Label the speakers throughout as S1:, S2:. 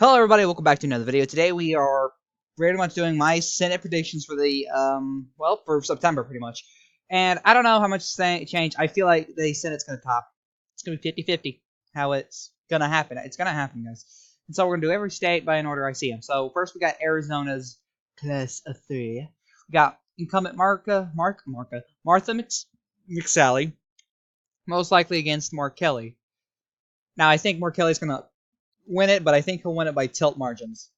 S1: Hello everybody, welcome back to another video. Today we are pretty much doing my Senate predictions for the, for September pretty much. And I don't know how much change. I feel like the Senate's going to top. It's going to be 50-50 how it's going to happen. It's going to happen, guys. And so we're going to do every state by an order I see them. So first we got Arizona's class of 3. We got incumbent Martha McSally, most likely against Mark Kelly. Now I think Mark Kelly's going to win it, but I think he'll win it by tilt margins.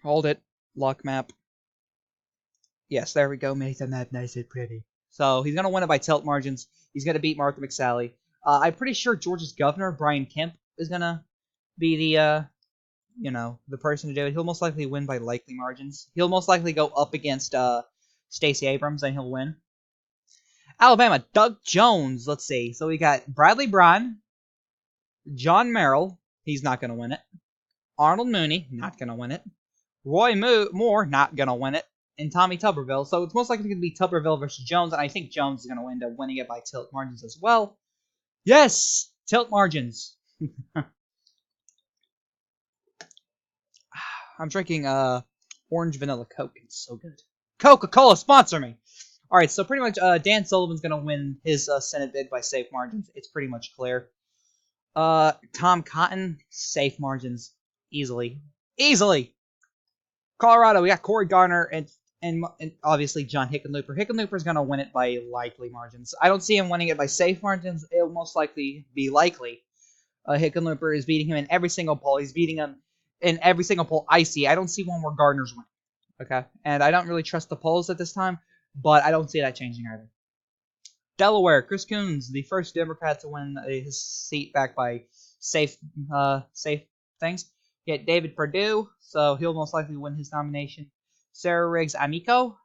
S1: Hold it. Luck map. Yes, there we go. Make the map nice and pretty. So he's going to win it by tilt margins. He's going to beat Martha McSally. I'm pretty sure Georgia's governor, Brian Kemp, is going to be the, the person to do it. He'll most likely win by likely margins. He'll most likely go up against Stacey Abrams, and he'll win. Alabama, Doug Jones. Let's see. So we got Bradley Bryan, John Merrill. He's not going to win it. Arnold Mooney, not going to win it. Roy Moore, not going to win it. And Tommy Tuberville. So it's most likely going to be Tuberville versus Jones, and I think Jones is going to end up winning it by tilt margins as well. Yes! Tilt margins. I'm drinking orange vanilla Coke. It's so good. Coca-Cola, sponsor me! Alright, so pretty much Dan Sullivan's going to win his Senate bid by safe margins. It's pretty much clear. Tom Cotton, safe margins, easily. Colorado, we got Cory Gardner and obviously John Hickenlooper. Hickenlooper's gonna win it by likely margins. I don't see him winning it by safe margins. It'll most likely be likely. Hickenlooper is beating him in every single poll. He's beating him in every single poll I see. I don't see one where Gardner's winning. Okay, and I don't really trust the polls at this time, but I don't see that changing either. Delaware, Chris Coons, the first Democrat to win his seat back by safe things. Get David Perdue, so he'll most likely win his nomination. Sarah Riggs Amico.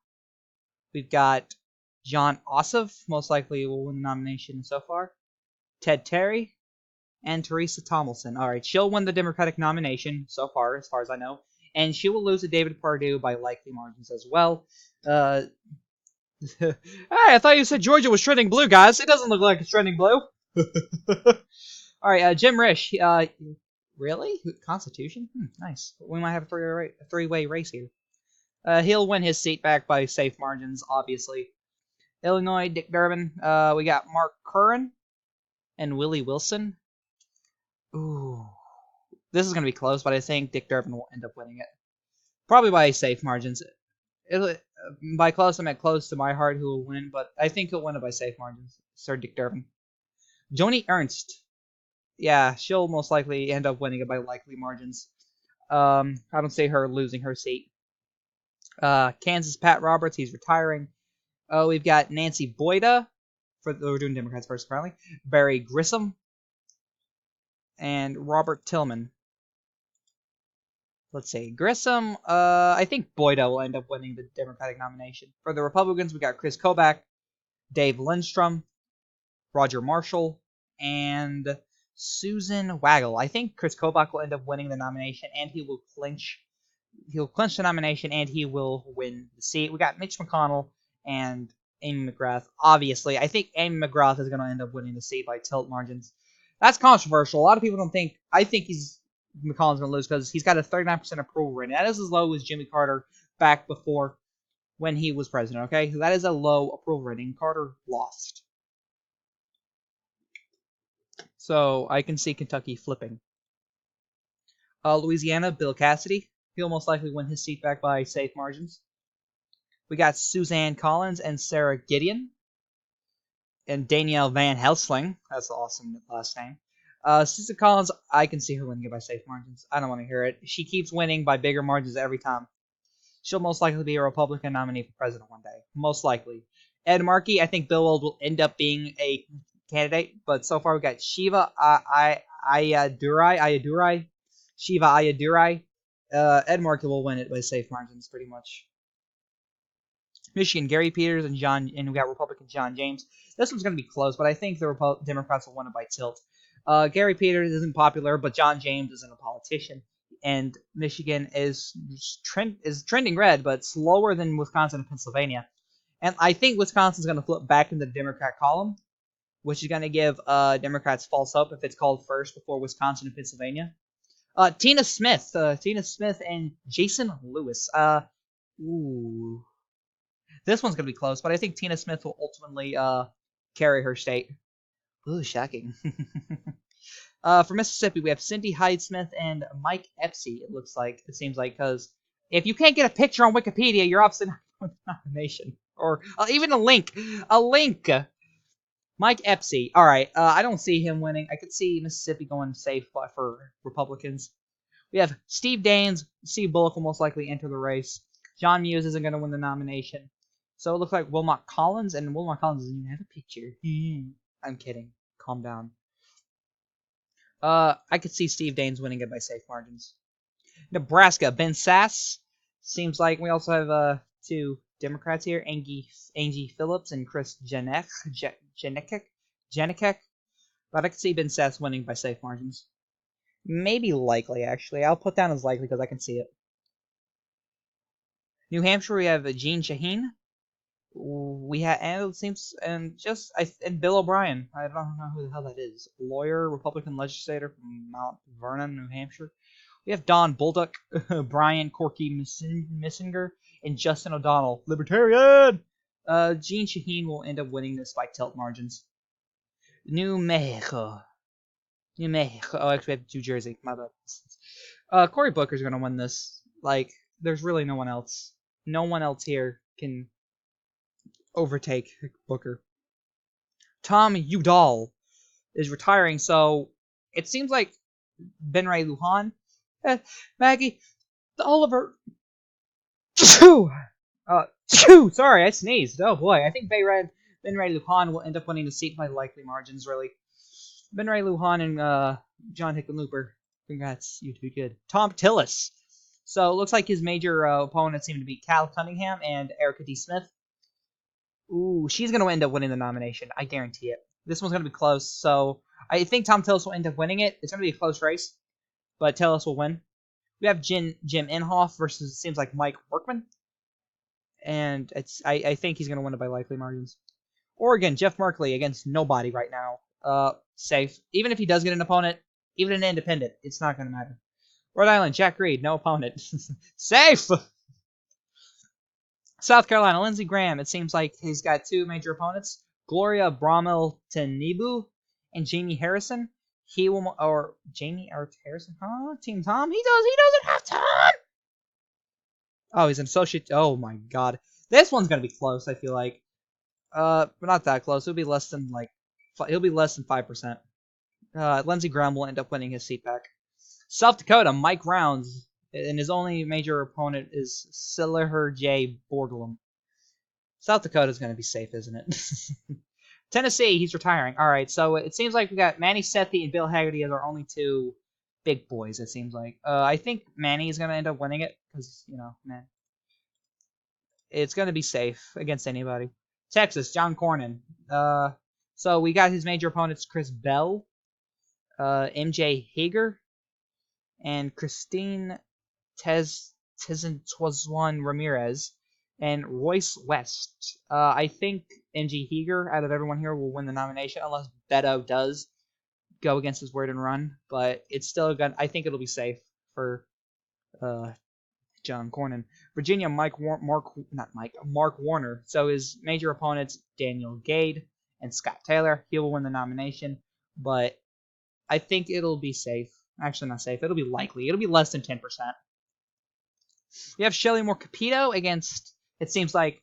S1: We've got John Ossoff, most likely will win the nomination so far. Ted Terry and Teresa Tomlinson. All right, she'll win the Democratic nomination so far, as I know, and she will lose to David Perdue by likely margins as well. Hey, I thought you said Georgia was trending blue, guys. It doesn't look like it's trending blue. Alright, Jim Risch. Really? Constitution? Nice. We might have a three-way race here. He'll win his seat back by safe margins, obviously. Illinois, Dick Durbin. We got Mark Curran and Willie Wilson. Ooh. This is going to be close, but I think Dick Durbin will end up winning it. Probably by safe margins. By close, I meant close to my heart who will win, but I think he'll win it by safe margins. Sir Dick Durbin. Joni Ernst. Yeah, she'll most likely end up winning it by likely margins. I don't see her losing her seat. Kansas, Pat Roberts. He's retiring. We've got Nancy Boyda. We're doing Democrats first, apparently. Barry Grissom. And Robert Tillman. Let's see. Grissom, I think Boyda will end up winning the Democratic nomination. For the Republicans, we got Chris Kobach, Dave Lindstrom, Roger Marshall, and Susan Waggle. I think Chris Kobach will end up winning the nomination, and he will clinch the nomination, and he will win the seat. We got Mitch McConnell and Amy McGrath. Obviously, I think Amy McGrath is going to end up winning the seat by tilt margins. That's controversial. A lot of people don't think. I think McConnell's going to lose because he's got a 39% approval rating. That is as low as Jimmy Carter back before when he was president, okay? That is a low approval rating. Carter lost. So I can see Kentucky flipping. Louisiana, Bill Cassidy. He'll most likely win his seat back by safe margins. We got Suzanne Collins and Sarah Gideon. And Danielle Van Helsing. That's an awesome last name. Susan Collins, I can see her winning it by safe margins. I don't want to hear it. She keeps winning by bigger margins every time. She'll most likely be a Republican nominee for president one day. Most likely. Ed Markey, I think Bill Weld will end up being a candidate, but so far we got Shiva Ayadurai. Shiva Ayadurai. Ed Markey will win it by safe margins, pretty much. Michigan, Gary Peters and we got Republican John James. This one's going to be close, but I think the Democrats will win it by tilt. Gary Peters isn't popular, but John James isn't a politician. And Michigan is trending red, but slower than Wisconsin and Pennsylvania. And I think Wisconsin's going to flip back into the Democrat column, which is going to give Democrats false hope if it's called first before Wisconsin and Pennsylvania. Tina Smith. Tina Smith and Jason Lewis. Ooh. This one's gonna be close, but I think Tina Smith will ultimately carry her state. Ooh, shocking. For Mississippi, we have Cindy Hyde-Smith and Mike Epsy. It seems like, because if you can't get a picture on Wikipedia, you're obviously not going to the nomination, or even a link. A link. Mike Epsy. All right. I don't see him winning. I could see Mississippi going safe for Republicans. We have Steve Daines. Steve Bullock will most likely enter the race. John Muse isn't going to win the nomination. So it looks like Wilmot Collins, and Wilmot Collins doesn't even have a picture. I'm kidding. Calm down. I could see Steve Daines winning it by safe margins. Nebraska, Ben Sass. Seems like we also have two Democrats here, Angie Phillips and Chris Janikek. But I could see Ben Sass winning by safe margins. Maybe likely, actually. I'll put down as likely because I can see it. New Hampshire, we have Jean Shaheen. We have, and it seems, and Bill O'Brien. I don't know who the hell that is. Lawyer, Republican legislator from Mount Vernon, New Hampshire. We have Don Bolduc, Brian Corky Missinger, and Justin O'Donnell, Libertarian. Jean Shaheen will end up winning this by tilt margins. New Mexico. Oh, actually, I have New Jersey. My bad. Cory Booker's gonna win this. Like, there's really no one else. No one else here can overtake Booker. Tom Udall is retiring, so it seems like Ben Ray Lujan. Maggie, Oliver. Sorry, I sneezed. Oh boy, I think Ben Ray Lujan will end up winning the seat by likely margins, really. Ben Ray Lujan and John Hickenlooper. Congrats, you two good. Tom Tillis. So it looks like his major opponents seem to be Cal Cunningham and Erica D. Smith. Ooh, she's going to end up winning the nomination. I guarantee it. This one's going to be close, so I think Tom Tillis will end up winning it. It's going to be a close race, but Tillis will win. We have Jim Inhofe versus, it seems like, Mike Workman. And I think he's going to win it by likely margins. Oregon, Jeff Merkley against nobody right now. Safe. Even if he does get an opponent, even an independent, it's not going to matter. Rhode Island, Jack Reed, no opponent. Safe! South Carolina, Lindsey Graham. It seems like he's got two major opponents. Gloria Bromell-Tenibu and Jamie Harrison. Jamie Harrison? Huh? Team Tom? He doesn't have time! Oh, he's an associate. Oh my god. This one's going to be close, I feel like. But not that close. It'll be less than, he'll be less than 5%. Lindsey Graham will end up winning his seat back. South Dakota, Mike Rounds, and his only major opponent is Siliher J. Borglum. South Dakota's going to be safe, isn't it? Tennessee, he's retiring. All right, so it seems like we got Manny Sethi and Bill Haggerty as our only two big boys, it seems like. I think Manny is going to end up winning it because, man. It's going to be safe against anybody. Texas, John Cornyn. So we got his major opponents, Chris Bell, MJ Hager, and Christine Tezentwazwan Ramirez, and Royce West. I think MJ Hager, out of everyone here, will win the nomination, unless Beto does go against his word and run. But it's still I think it'll be safe for John Cornyn. Virginia, Mark Warner. So his major opponents, Daniel Gade and Scott Taylor. He will win the nomination, but I think it'll be safe. Actually, not safe. It'll be likely. It'll be less than 10%. We have Shelley Moore Capito against, it seems like,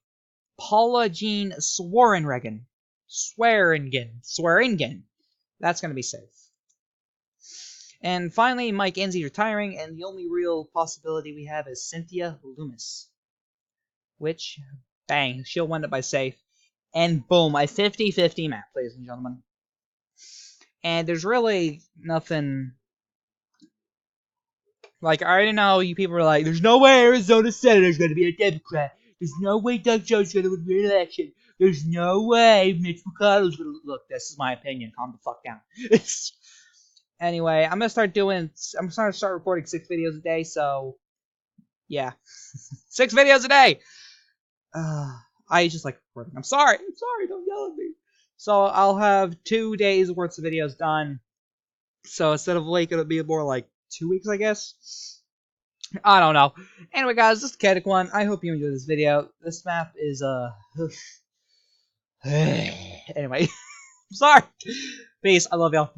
S1: Paula Jean Swearingen. That's going to be safe. And finally, Mike Enzi retiring, and the only real possibility we have is Cynthia Loomis. Which, bang, she'll win it by safe. And boom, a 50-50 map, ladies and gentlemen. And there's really nothing. Like, I already know you people are like, there's no way Arizona Senator's going to be a Democrat. There's no way Doug Jones is going to win re-election. There's no way Mitch McConnell's going to... Look, this is my opinion. Calm the fuck down. Anyway, I'm going to start recording 6 videos a day, so... Yeah. 6 videos a day! I just like recording. I'm sorry, don't yell at me. So I'll have 2 days worth of videos done. So instead of a week, it'll be more like
S2: 2 weeks, I guess.
S1: I don't know. Anyway, guys, this is Kinetic One. I hope you enjoyed this video. This map is anyway. Sorry. Peace. I love y'all.